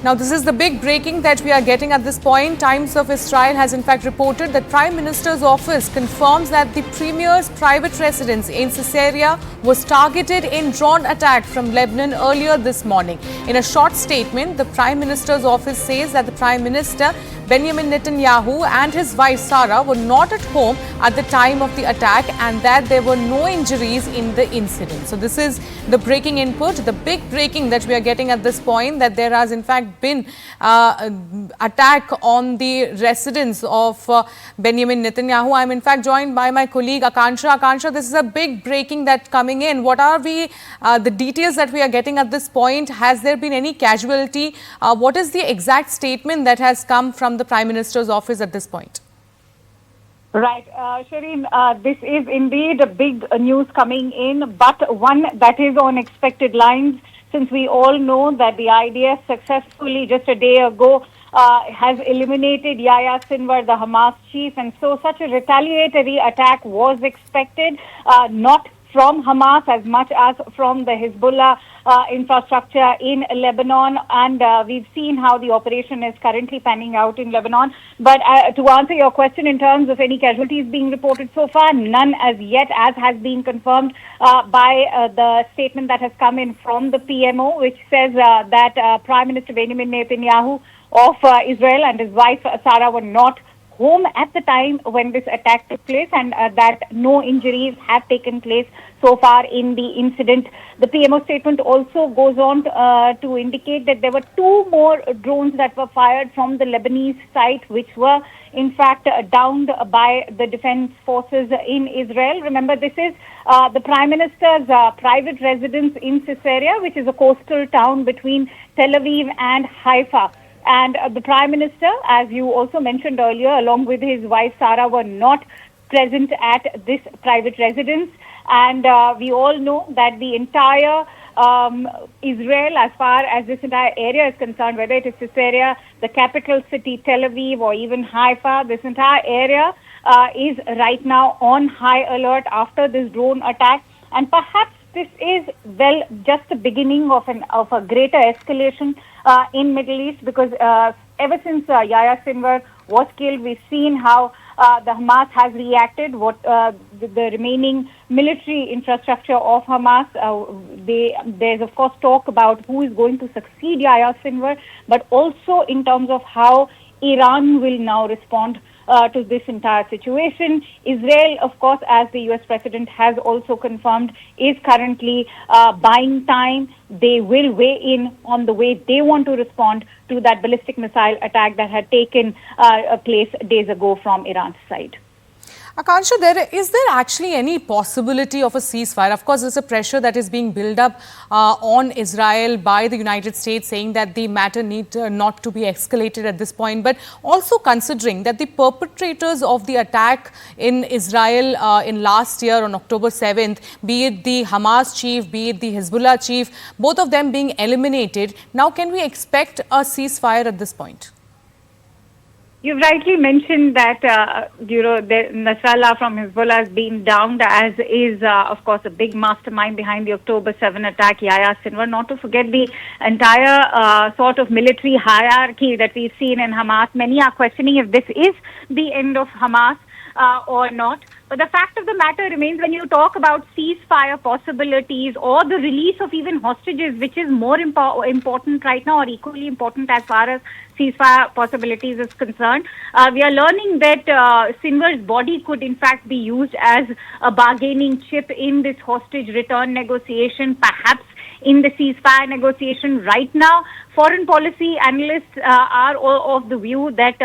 Now, this is the big breaking that we are getting at this point. Times of Israel has in fact reported that Prime Minister's office confirms that the Premier's private residence in Caesarea was targeted in drone attack from Lebanon earlier this morning. In a short statement, the Prime Minister's office says that the Prime Minister Benjamin Netanyahu and his wife Sarah were not at home at the time of the attack and that there were no injuries in the incident. So this is the breaking input, the big breaking that we are getting at this point, that there has in fact been attack on the residence of Benjamin Netanyahu. I am in fact joined by my colleague Akansha. Akansha, this is a big breaking that coming in. What are the details that we are getting at this point? Has there been any casualty? What is the exact statement that has come from the Prime Minister's office at this point? Right, Shireen, this is indeed a big news coming in, but one that is on expected lines, since we all know that the IDF successfully just a day ago has eliminated Yahya Sinwar, the Hamas chief, and so such a retaliatory attack was expected, not from Hamas as much as from the Hezbollah infrastructure in Lebanon, and we've seen how the operation is currently panning out in Lebanon. But to answer your question in terms of any casualties being reported so far, none as yet, as has been confirmed by the statement that has come in from the PMO, which says that Prime Minister Benjamin Netanyahu of Israel and his wife Sarah were not home at the time when this attack took place, and that no injuries have taken place so far in the incident. The PMO statement also goes on to indicate that there were two more drones that were fired from the Lebanese site, which were in fact downed by the defense forces in Israel. Remember, this is the Prime Minister's private residence in Caesarea, which is a coastal town between Tel Aviv and Haifa. And the Prime Minister, as you also mentioned earlier, along with his wife Sarah, were not present at this private residence. And we all know that the entire Israel, as far as this entire area is concerned, whether it is Caesarea, the capital city Tel Aviv, or even Haifa, this entire area is right now on high alert after this drone attack. And perhaps this is, well, just the beginning of a greater escalation in Middle East, because ever since Yahya Sinwar was killed, we've seen how the Hamas has reacted. What the remaining military infrastructure of Hamas, there's of course talk about who is going to succeed Yahya Sinwar, but also in terms of how Iran will now respond to this entire situation. Israel, of course, as the US President has also confirmed, is currently buying time. They will weigh in on the way they want to respond to that ballistic missile attack that had taken place days ago from Iran's side. Akansha, is there actually any possibility of a ceasefire? Of course, there's a pressure that is being built up on Israel by the United States, saying that the matter need not to be escalated at this point. But also considering that the perpetrators of the attack in Israel in last year on October 7th, be it the Hamas chief, be it the Hezbollah chief, both of them being eliminated, now can we expect a ceasefire at this point? You've rightly mentioned that, Nasrallah from Hezbollah has been downed, as is, of course, a big mastermind behind the October 7 attack, Yahya Sinwar. Not to forget the entire sort of military hierarchy that we've seen in Hamas. Many are questioning if this is the end of Hamas or not. But the fact of the matter remains, when you talk about ceasefire possibilities or the release of even hostages, which is more important right now, or equally important as far as ceasefire possibilities is concerned, we are learning that Sinwar's body could in fact be used as a bargaining chip in this hostage return negotiation, perhaps in the ceasefire negotiation. Right now, foreign policy analysts are all of the view that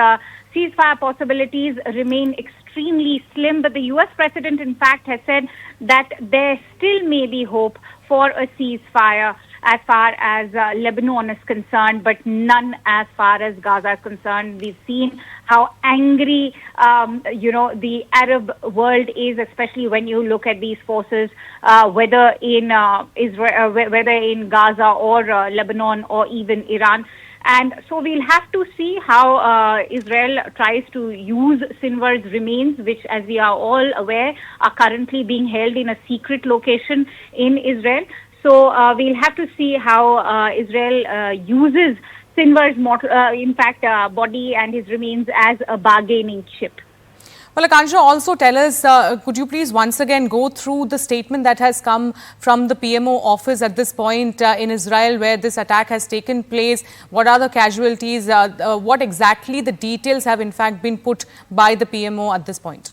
ceasefire possibilities remain extremely slim, but the US President in fact has said that there still may be hope for a ceasefire as far as Lebanon is concerned, but none as far as Gaza is concerned. We've seen how angry, the Arab world is, especially when you look at these forces, whether in Israel, whether in Gaza or Lebanon or even Iran. And so we'll have to see how Israel tries to use Sinwar's remains, which, as we are all aware, are currently being held in a secret location in Israel. So we'll have to see how Israel uses Sinwar's body and his remains as a bargaining chip. Well, Akansha, also tell us, could you please once again go through the statement that has come from the PMO office at this point in Israel where this attack has taken place? What are the casualties? What exactly the details have in fact been put by the PMO at this point?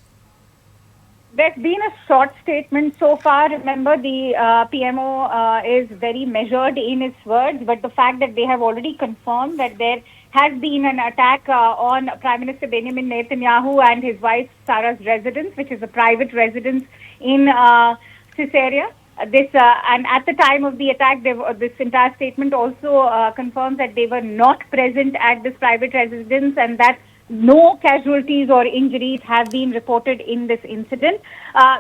There's been a short statement so far. Remember, the PMO is very measured in its words, but the fact that they have already confirmed that there has been an attack on Prime Minister Benjamin Netanyahu and his wife Sarah's residence, which is a private residence in Caesarea. And at the time of the attack, this entire statement also confirms that they were not present at this private residence and that no casualties or injuries have been reported in this incident.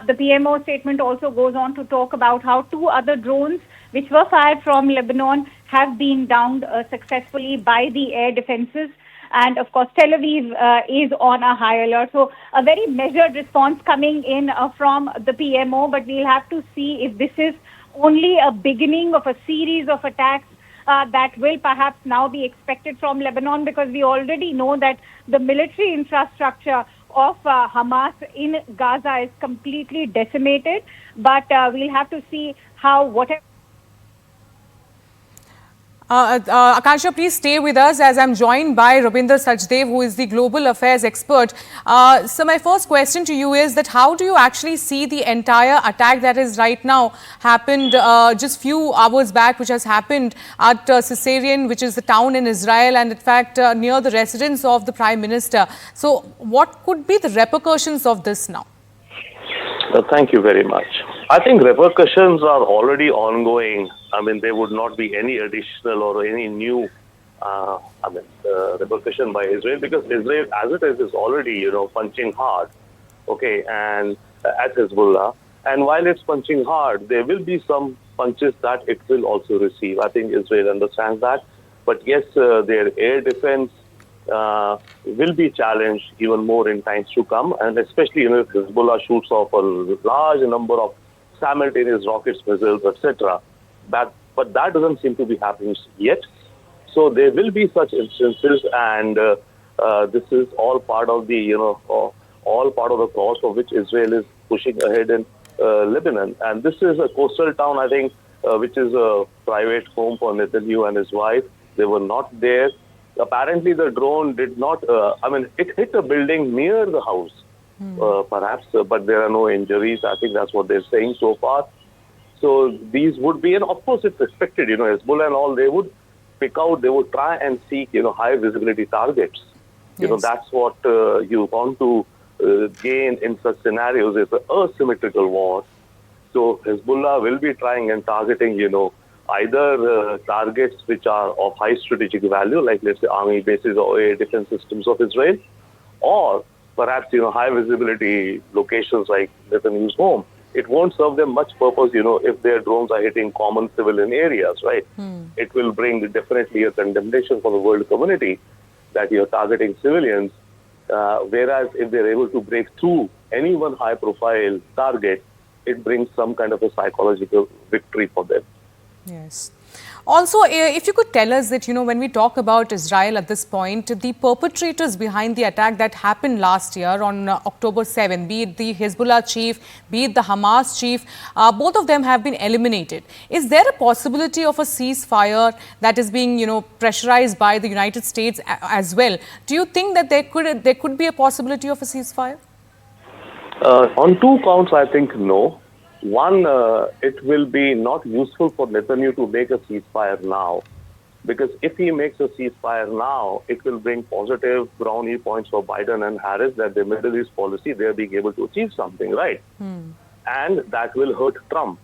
The PMO statement also goes on to talk about how 2 other drones which were fired from Lebanon have been downed successfully by the air defenses. And of course, Tel Aviv is on a high alert. So a very measured response coming in from the PMO, but we'll have to see if this is only a beginning of a series of attacks that will perhaps now be expected from Lebanon, because we already know that the military infrastructure of Hamas in Gaza is completely decimated. But we'll have to see how whatever... Akansha, please stay with us as I'm joined by Rabinder Sachdev, who is the global affairs expert. So my first question to you is that how do you actually see the entire attack that is right now happened just few hours back, which has happened at Caesarea, which is the town in Israel, and in fact near the residence of the Prime Minister. So what could be the repercussions of this now? Thank you very much. I think repercussions are already ongoing. I mean, there would not be any additional or any new repercussion by Israel, because Israel, as it is already, punching hard, okay, and at Hezbollah. And while it's punching hard, there will be some punches that it will also receive. I think Israel understands that. But yes, their air defense will be challenged even more in times to come, and especially if Hezbollah shoots off a large number of simultaneous rockets, missiles, etc. But that doesn't seem to be happening yet. So there will be such instances, and this is all part of the all part of the cause for which Israel is pushing ahead in Lebanon. And this is a coastal town, I think, which is a private home for Netanyahu and his wife. They were not there. Apparently, the drone did not, it hit a building near the house, perhaps, but there are no injuries. I think that's what they're saying so far. So these would be, and of course, it's expected, Hezbollah and all, they would pick out, they would try and seek, high visibility targets. Yes. That's what you want to gain in such scenarios. It's an asymmetrical war. So Hezbollah will be trying and targeting, either targets which are of high strategic value, like let's say army bases or air defense systems of Israel, or perhaps high visibility locations like Netanyahu's home. It won't serve them much purpose, if their drones are hitting common civilian areas, right? It will bring definitely a condemnation from the world community that you're targeting civilians, whereas if they're able to break through any one high profile target, it brings some kind of a psychological victory for them. Yes. Also, if you could tell us that, when we talk about Israel at this point, the perpetrators behind the attack that happened last year on October 7, be it the Hezbollah chief, be it the Hamas chief, both of them have been eliminated. Is there a possibility of a ceasefire that is being, pressurized by the United States as well? Do you think that there could be a possibility of a ceasefire? On 2 counts, I think no. One, it will be not useful for Netanyahu to make a ceasefire now, because if he makes a ceasefire now, it will bring positive brownie points for Biden and Harris that their Middle East policy, they're being able to achieve something, right? And that will hurt Trump.